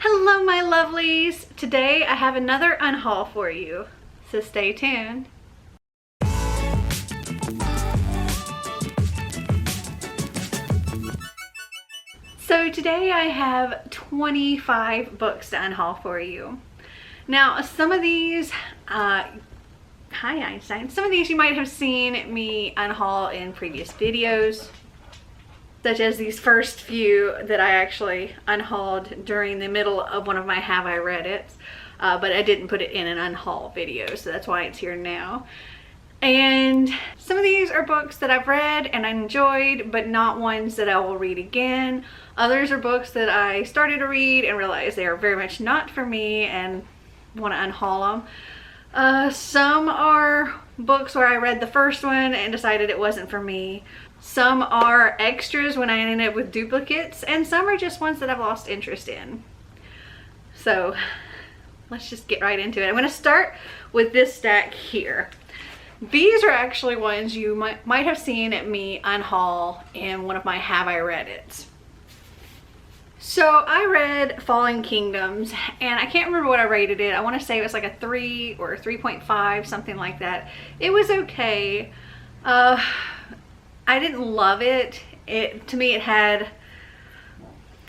Hello my lovelies! Today I have another unhaul for you, so stay tuned. So today I have 25 books to unhaul for you. Now some of these, hi Einstein, some of these you might have seen me unhaul in previous videos, such as these first few that I actually unhauled during the middle of one of my Have I Read It's, but I didn't put it in an unhaul video, so that's why it's here now. And some of these are books that I've read and I enjoyed, but not ones that I will read again. Others are books that I started to read and realized they are very much not for me and want to unhaul them. Some are books where I read the first one and decided it wasn't for me. Some are extras when I ended up with duplicates, and some are just ones that I've lost interest in. So let's just get right into it. I'm going to start with this stack here. These are actually ones you might have seen me unhaul in one of my Have I Read It's. So I read Fallen Kingdoms, and I can't remember what I rated it. I want to say it was like a 3 or 3.5, something like that. It was okay. I didn't love it. To me, it had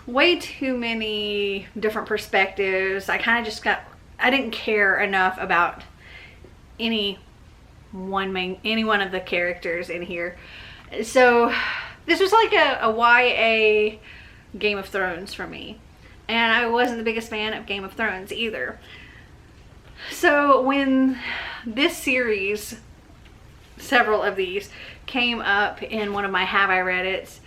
way too many different perspectives. I kind of I didn't care enough about any one of the characters in here. So this was like a YA Game of Thrones for me. And I wasn't the biggest fan of Game of Thrones either. So when this series, several of these, came up in one of my Have I Read It's,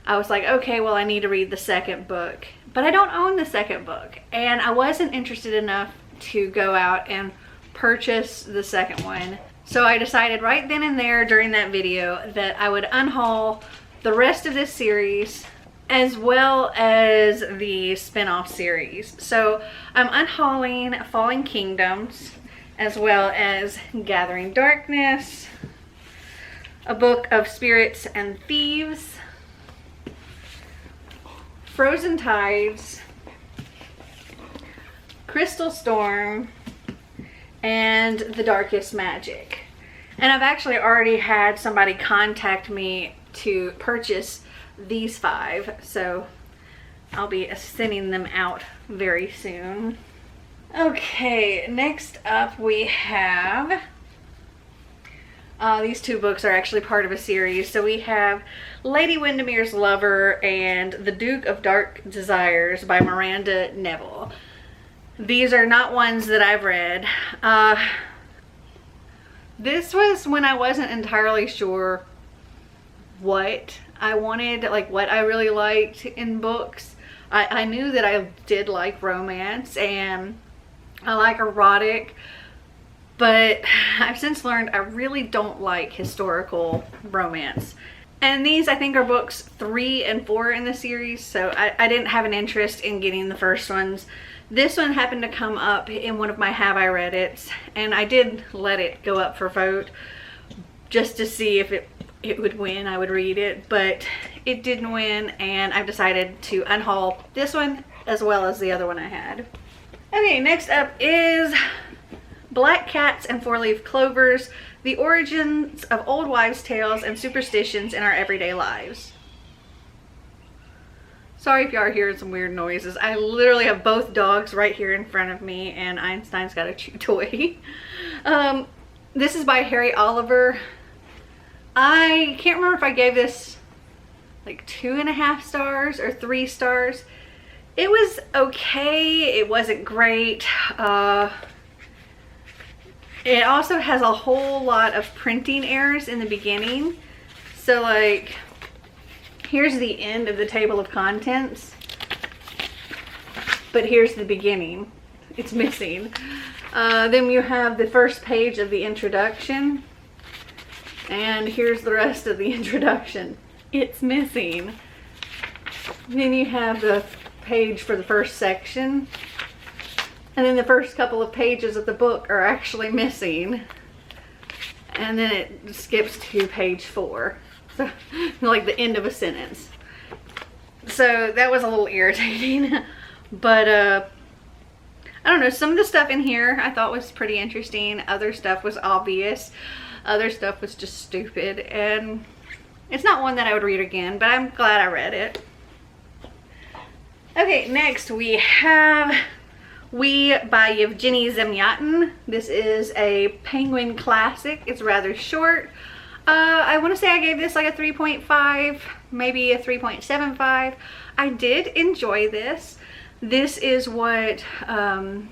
I was like, okay, well, I need to read the second book. But I don't own the second book, and I wasn't interested enough to go out and purchase the second one. So I decided right then and there during that video that I would unhaul the rest of this series as well as the spin-off series. So I'm unhauling Fallen Kingdoms as well as Gathering Darkness, A Book of Spirits and Thieves, Frozen Tides, Crystal Storm, and The Darkest Magic. And I've actually already had somebody contact me to purchase these 5, so I'll be sending them out very soon. Okay, next up we have these 2 books are actually part of a series. So we have Lady Windermere's Lover and The Duke of Dark Desires by Miranda Neville. These are not ones that I've read. This was when I wasn't entirely sure what I wanted, like what I really liked in books. I knew that I did like romance and I like erotic, but I've since learned I really don't like historical romance. And these, I think, are books 3 and 4 in the series, so I didn't have an interest in getting the first ones. This one happened to come up in one of my Have I Read It's, and I did let it go up for vote just to see if it would win. I would read it, but it didn't win, and I've decided to unhaul this one as well as the other one I had. Okay, next up is Black Cats and Four-Leaf Clovers, The Origins of Old Wives' Tales and Superstitions in Our Everyday Lives. Sorry if y'all are hearing some weird noises. I literally have both dogs right here in front of me, and Einstein's got a chew toy. This is by Harry Oliver. I can't remember if I gave this like 2.5 stars or 3 stars. It was okay. It wasn't great. It also has a whole lot of printing errors in the beginning. So like, here's the end of the table of contents, but here's the beginning. It's missing. Then you have the first page of the introduction, and here's the rest of the introduction. It's missing. Then you have the page for the first section, and then the first couple of pages of the book are actually missing, and then it skips to page 4, so like the end of a sentence. So that was a little irritating. But I don't know, some of the stuff in here I thought was pretty interesting. Other stuff was obvious. Other stuff was just stupid, and it's not one that I would read again, but I'm glad I read it. Okay, next we have We by Yevgeny Zamyatin. This is a Penguin classic. It's rather short. I want to say I gave this like a 3.5, maybe a 3.75. I did enjoy this. This is what the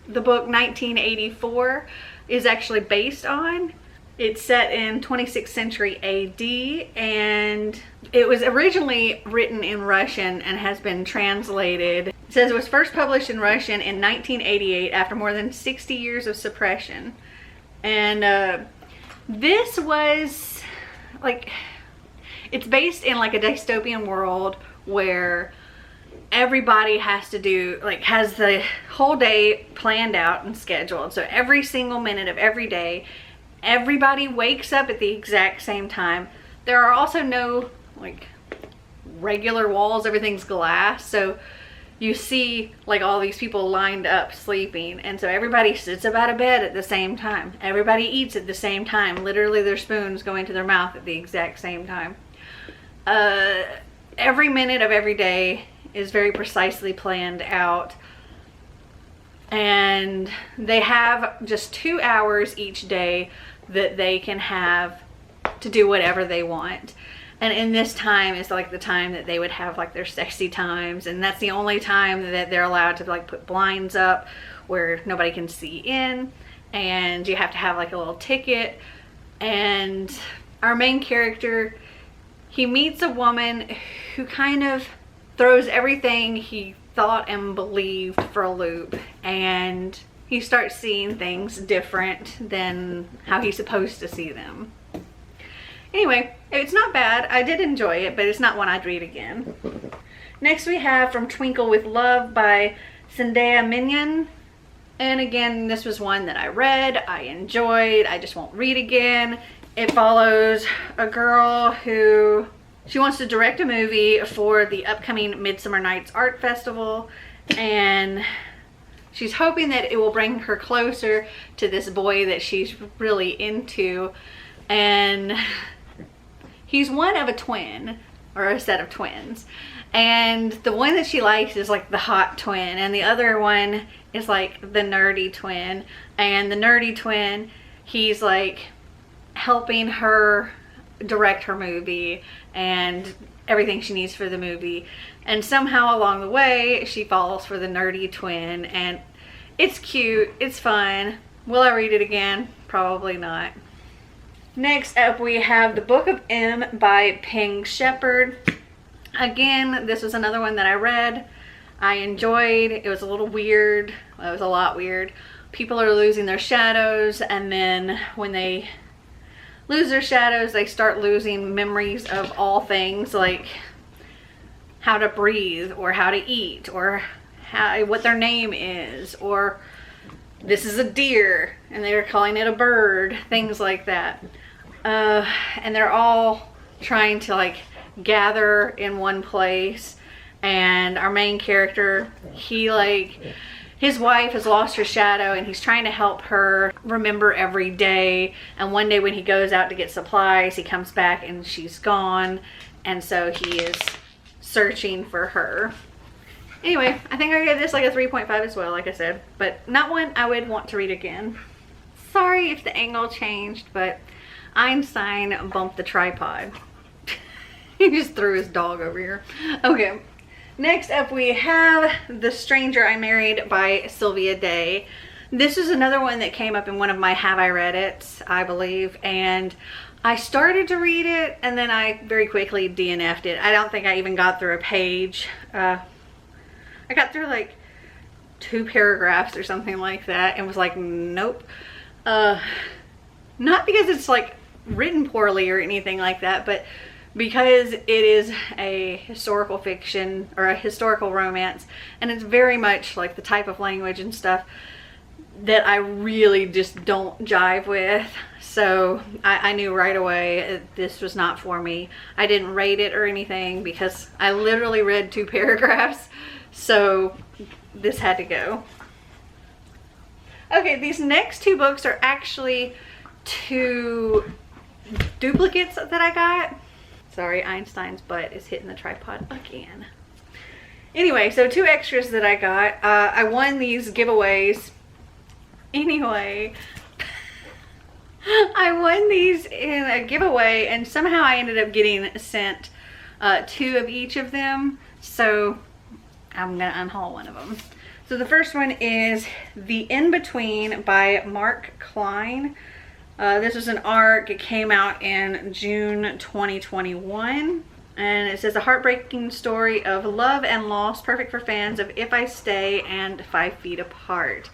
book 1984 is actually based on. It's set in 26th century AD, and it was originally written in Russian and has been translated. It says it was first published in Russian in 1988 after more than 60 years of suppression. And this was like, it's based in like a dystopian world where everybody has to do, like, has the whole day planned out and scheduled. So every single minute of every day, everybody wakes up at the exact same time. There are also no like regular walls, everything's glass. So you see like all these people lined up sleeping, and so everybody sits up out of bed at the same time. Everybody eats at the same time. Literally their spoons go into their mouth at the exact same time. Every minute of every day is very precisely planned out, and they have just 2 hours each day that they can have to do whatever they want. And in this time is like the time that they would have like their sexy times, and that's the only time that they're allowed to like put blinds up where nobody can see in, and you have to have like a little ticket. And our main character, he meets a woman who kind of throws everything he thought and believed for a loop, and he starts seeing things different than how he's supposed to see them. Anyway, it's not bad. I did enjoy it, but it's not one I'd read again. Next we have From Twinkle with Love by Zendaya Minion. And again, this was one that I read, I enjoyed, I just won't read again. It follows a girl who, she wants to direct a movie for the upcoming Midsummer Night's Art Festival, and she's hoping that it will bring her closer to this boy that she's really into. And he's one of a twin, or a set of twins. And the one that she likes is like the hot twin, and the other one is like the nerdy twin. And the nerdy twin, he's like helping her direct her movie and everything she needs for the movie. And somehow along the way, she falls for the nerdy twin, and it's cute, it's fun. Will I read it again? Probably not. Next up we have The Book of M by Ping Shepherd. Again, this was another one that I read. I enjoyed. It was a little weird. Well, it was a lot weird. People are losing their shadows, and then when they lose their shadows, they start losing memories of all things, like how to breathe, or how to eat, or what their name is, or this is a deer and they were calling it a bird, things like that. And they're all trying to like gather in one place, and our main character, his wife has lost her shadow, and he's trying to help her remember every day. And one day when he goes out to get supplies, he comes back and she's gone, and so he is searching for her. Anyway, I think I gave this like a 3.5 as well, like I said, but not one I would want to read again. Sorry if the angle changed, but Einstein bumped the tripod. He just threw his dog over here. Okay, next up we have The Stranger I Married by Sylvia Day. This is another one that came up in one of my Have I Read It's, I believe, and I started to read it and then I very quickly DNF'd it. I don't think I even got through a page. I got through like 2 paragraphs or something like that and was like, nope. Not because it's like written poorly or anything like that, but because it is a historical fiction or a historical romance, and it's very much like the type of language and stuff that I really just don't jive with. So I knew right away this was not for me. I didn't rate it or anything because I literally read 2 paragraphs. So this had to go. Okay, these next two books are actually two duplicates that I got. Sorry, Einstein's butt is hitting the tripod again. Anyway, so two extras that I got. I won these giveaways. Anyway, I won these in a giveaway and somehow I ended up getting sent two of each of them. So I'm gonna unhaul one of them. So the first one is The In-Between by Mark Klein. This was an ARC. It came out in June 2021. And it says a heartbreaking story of love and loss, perfect for fans of If I Stay and 5 Feet Apart.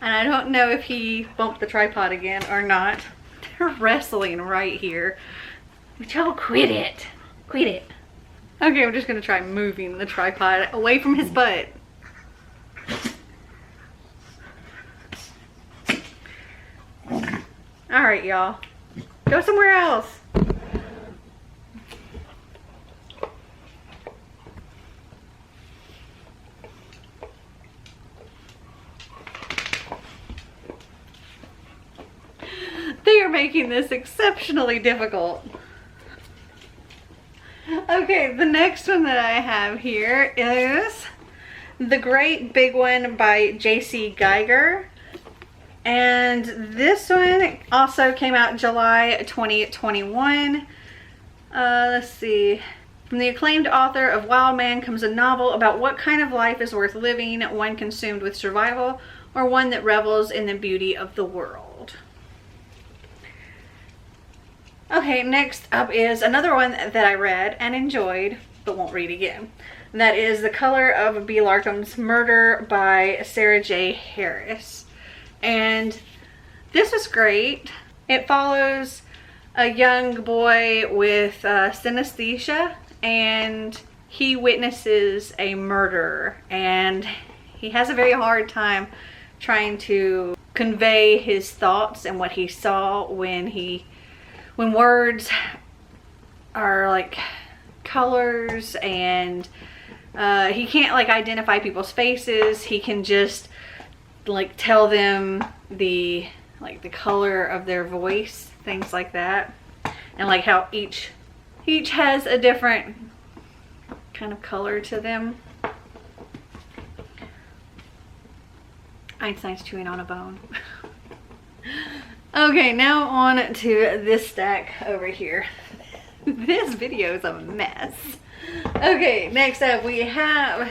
And I don't know if he bumped the tripod again or not. They're wrestling right here. Would y'all quit it? Quit it. Okay, I'm just gonna try moving the tripod away from his butt. All right, y'all. Go somewhere else. They are making this exceptionally difficult. Okay, the next one that I have here is The Great Big One by J.C. Geiger. And this one also came out in July 2021. Let's see. From the acclaimed author of Wild Man comes a novel about what kind of life is worth living, one consumed with survival or one that revels in the beauty of the world. Okay, next up is another one that I read and enjoyed, but won't read again. And that is The Color of Blarkum's Murder by Sarah J. Harris. And this was great. It follows a young boy with synesthesia, and he witnesses a murder, and he has a very hard time trying to convey his thoughts and what he saw when words are like colors, and he can't like identify people's faces. He can just like tell them the color of their voice, things like that, and like how each has a different kind of color to them. Einstein's chewing on a bone. Okay, now on to this stack over here. This video is a mess. Okay, next up we have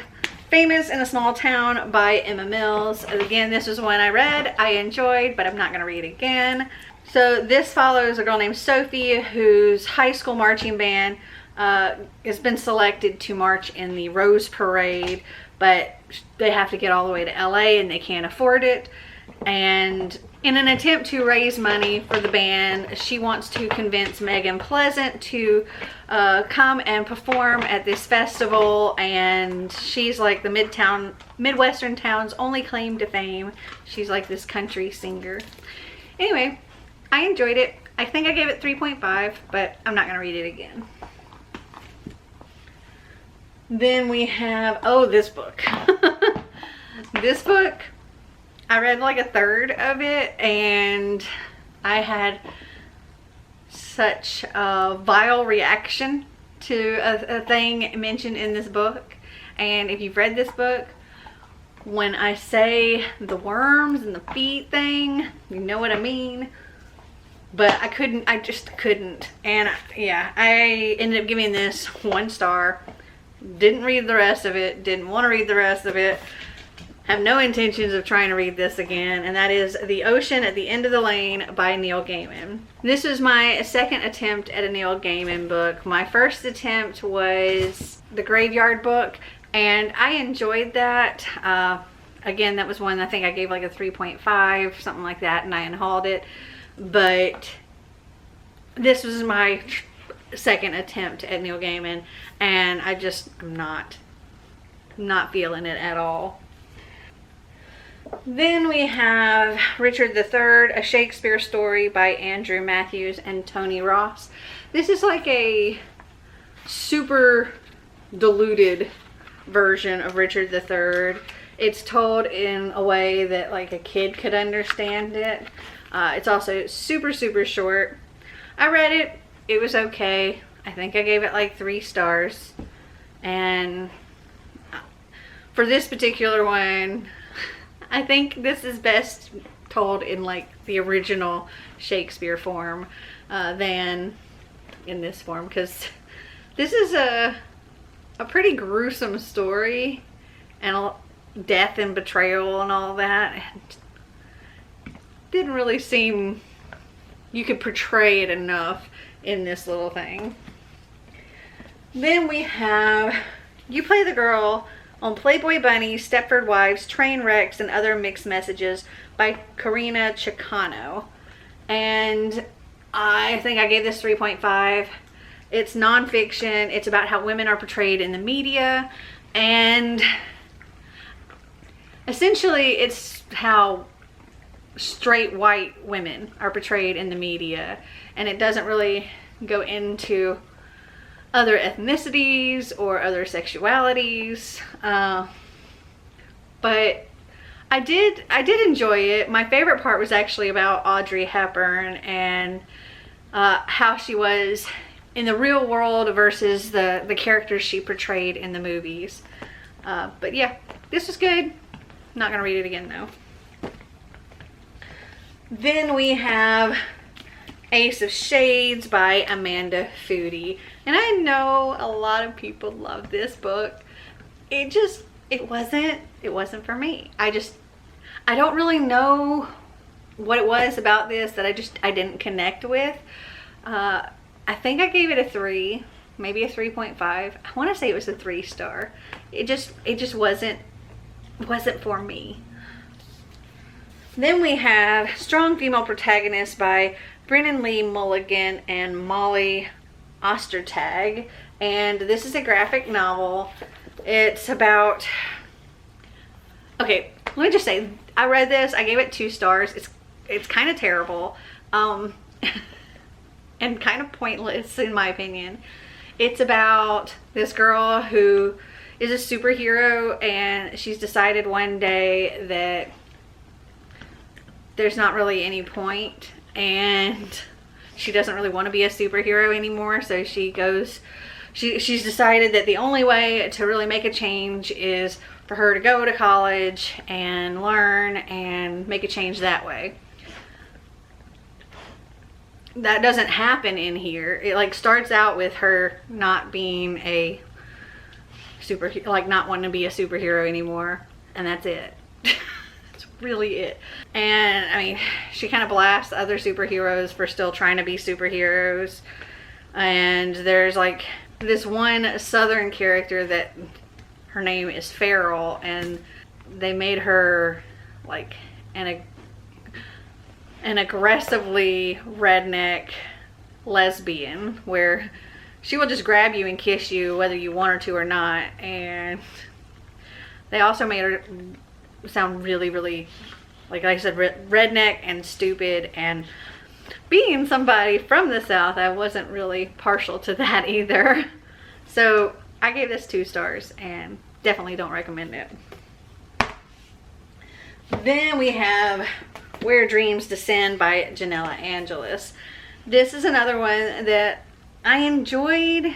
Famous in a Small Town by Emma Mills. Again, this was one I read, I enjoyed, but I'm not gonna read again. So this follows a girl named Sophie whose high school marching band has been selected to march in the Rose Parade, but they have to get all the way to LA and they can't afford it. And in an attempt to raise money for the band, she wants to convince Megan Pleasant to come and perform at this festival, and she's like the Midwestern town's only claim to fame. She's like this country singer. Anyway, I enjoyed it. I think I gave it 3.5, but I'm not gonna read it again. Then we have, oh, this book. This book, I read like a third of it, and I had such a vile reaction to a thing mentioned in this book. And if you've read this book, when I say the worms and the feet thing, you know what I mean. But I just couldn't. And yeah, I ended up giving this 1 star. Didn't read the rest of it, didn't want to read the rest of it. Have no intentions of trying to read this again, and that is The Ocean at the End of the Lane by Neil Gaiman. This is my second attempt at a Neil Gaiman book. My first attempt was The Graveyard Book, and I enjoyed that. Again, that was one I think I gave like a 3.5, something like that, and I unhauled it. But this was my second attempt at Neil Gaiman, and I'm not feeling it at all. Then we have Richard III, A Shakespeare Story by Andrew Matthews and Tony Ross. This is like a super diluted version of Richard III. It's told in a way that like a kid could understand it. It's also super, super short. I read it. It was okay. I think I gave it like 3 stars. And for this particular one, I think this is best told in like the original Shakespeare form than in this form, because this is a pretty gruesome story, and death and betrayal and all that. And didn't really seem you could portray it enough in this little thing. Then we have You Play the Girl on Playboy Bunnies, Stepford Wives, Train Wrecks, and Other Mixed Messages by Karina Chicano. And I think I gave this 3.5. It's nonfiction. It's about how women are portrayed in the media, and essentially it's how straight white women are portrayed in the media, and it doesn't really go into other ethnicities or other sexualities, but I did enjoy it. My favorite part was actually about Audrey Hepburn and how she was in the real world versus the characters she portrayed in the movies. But yeah, this was good. Not gonna read it again though. Then we have Ace of Shades by Amanda Foody. And I know a lot of people love this book. It wasn't for me. I don't really know what it was about this that I didn't connect with. I think I gave it a 3, maybe a 3.5. I want to say it was a 3 star. It just wasn't for me. Then we have Strong Female Protagonists by Brennan Lee Mulligan and Molly Ostertag, and this is a graphic novel. It's about, okay, let me just say, I read this, I gave it 2 stars. It's kind of terrible, and kind of pointless in my opinion. It's about this girl who is a superhero, and she's decided one day that there's not really any point, and she doesn't really want to be a superhero anymore. So she's decided that the only way to really make a change is for her to go to college and learn and make a change that way. That doesn't happen in here. It like starts out with her not being a not wanting to be a superhero anymore, and that's it. That's really it. And I mean, she kind of blasts other superheroes for still trying to be superheroes. And there's like this one southern character that her name is Feral, and they made her like an aggressively redneck lesbian where she will just grab you and kiss you whether you want her to or not. And they also made her sound really, really, like I said, redneck and stupid. And being somebody from the South, I wasn't really partial to that either. So I gave this 2 stars and definitely don't recommend it. Then we have Where Dreams Descend by Janella Angelis. This is another one that I enjoyed,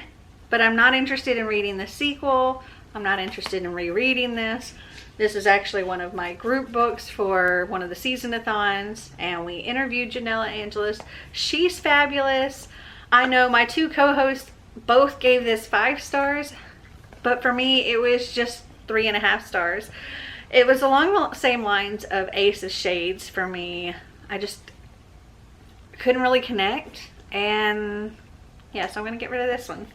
but I'm not interested in reading the sequel. I'm not interested in rereading this. This is actually one of my group books for one of the season-a-thons, and we interviewed Janella Angelis. She's fabulous. I know my 2 co-hosts both gave this 5 stars, but for me it was just 3.5 stars. It was along the same lines of Ace of Shades for me. I just couldn't really connect, and yeah, so I'm gonna get rid of this one.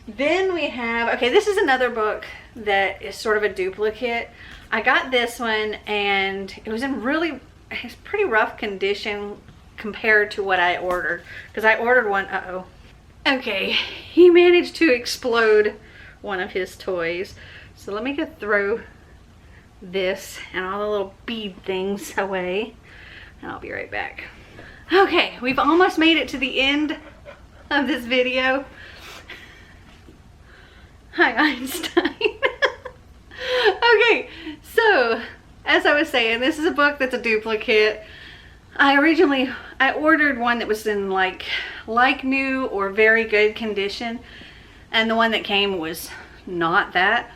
Then we have, okay, this is another book that is sort of a duplicate. I got this one and it was in it's pretty rough condition compared to what I ordered, because I ordered one, okay, he managed to explode one of his toys. So let me go throw this and all the little bead things away, and I'll be right back. Okay, we've almost made it to the end of this video. Hi, Einstein. Okay, so as I was saying, this is a book that's a duplicate. I ordered one that was in like new or very good condition, and the one that came was not that.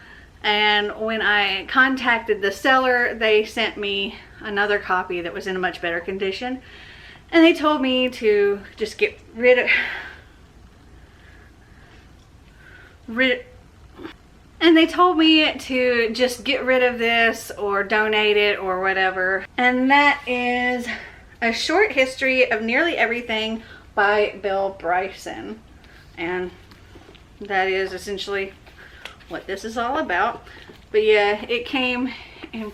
And when I contacted the seller, they sent me another copy that was in a much better condition, and they told me to just get rid of this or donate it or whatever. And that is A Short History of Nearly Everything by Bill Bryson. And that is essentially what this is all about. But yeah, it came in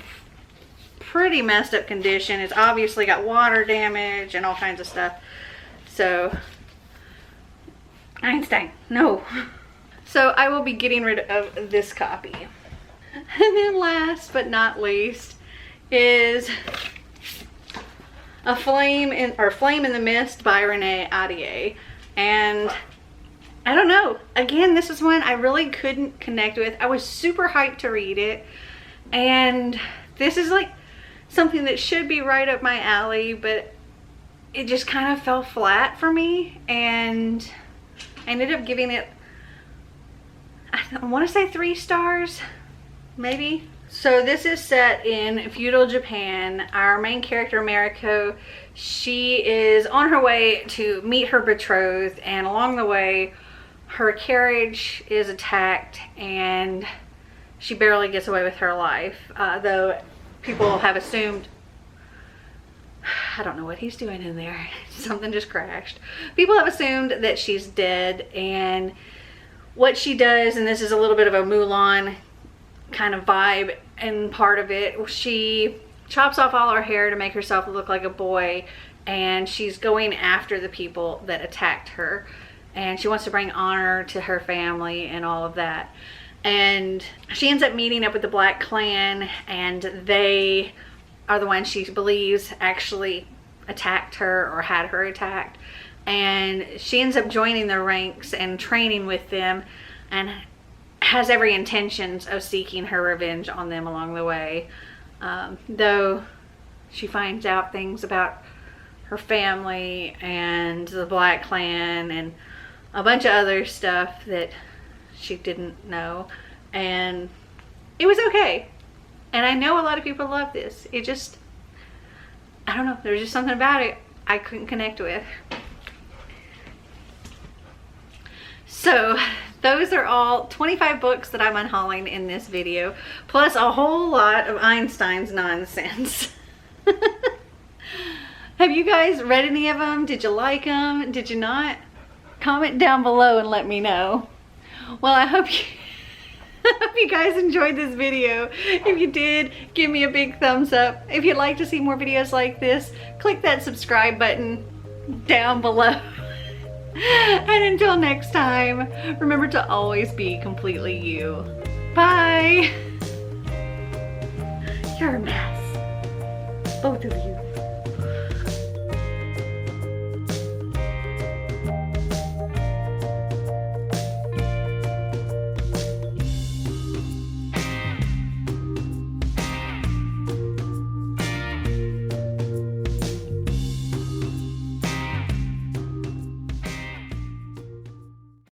pretty messed up condition. It's obviously got water damage and all kinds of stuff. So, Einstein, no. So I will be getting rid of this copy. And then last but not least is Flame in the Mist by Renee Ahdieh. And I don't know, again, this is one I really couldn't connect with. I was super hyped to read it, and this is like something that should be right up my alley, but it just kind of fell flat for me, and I ended up giving it, I want to say 3 stars, maybe. So this is set in feudal Japan. Our main character, Mariko, she is on her way to meet her betrothed, and along the way her carriage is attacked and she barely gets away with her life. Though people have assumed, I don't know what he's doing in there. Something just crashed. People have assumed that she's dead, and what she does, and this is a little bit of a Mulan kind of vibe and part of it, she chops off all her hair to make herself look like a boy, and she's going after the people that attacked her, and she wants to bring honor to her family and all of that. And she ends up meeting up with the Black Clan, and they are the ones she believes actually attacked her or had her attacked. And she ends up joining their ranks and training with them, and has every intentions of seeking her revenge on them along the way. Though she finds out things about her family and the Black Clan and a bunch of other stuff that she didn't know. And it was okay. And I know a lot of people love this. It just, I don't know, there's just something about it I couldn't connect with. So those are all 25 books that I'm unhauling in this video, plus a whole lot of Einstein's nonsense. Have you guys read any of them? Did you like them? Did you not? Comment down below and let me know. Well, I hope you guys enjoyed this video. If you did, give me a big thumbs up. If you'd like to see more videos like this, click that subscribe button down below. And until next time, remember to always be completely you. Bye! You're a mess. Both of you.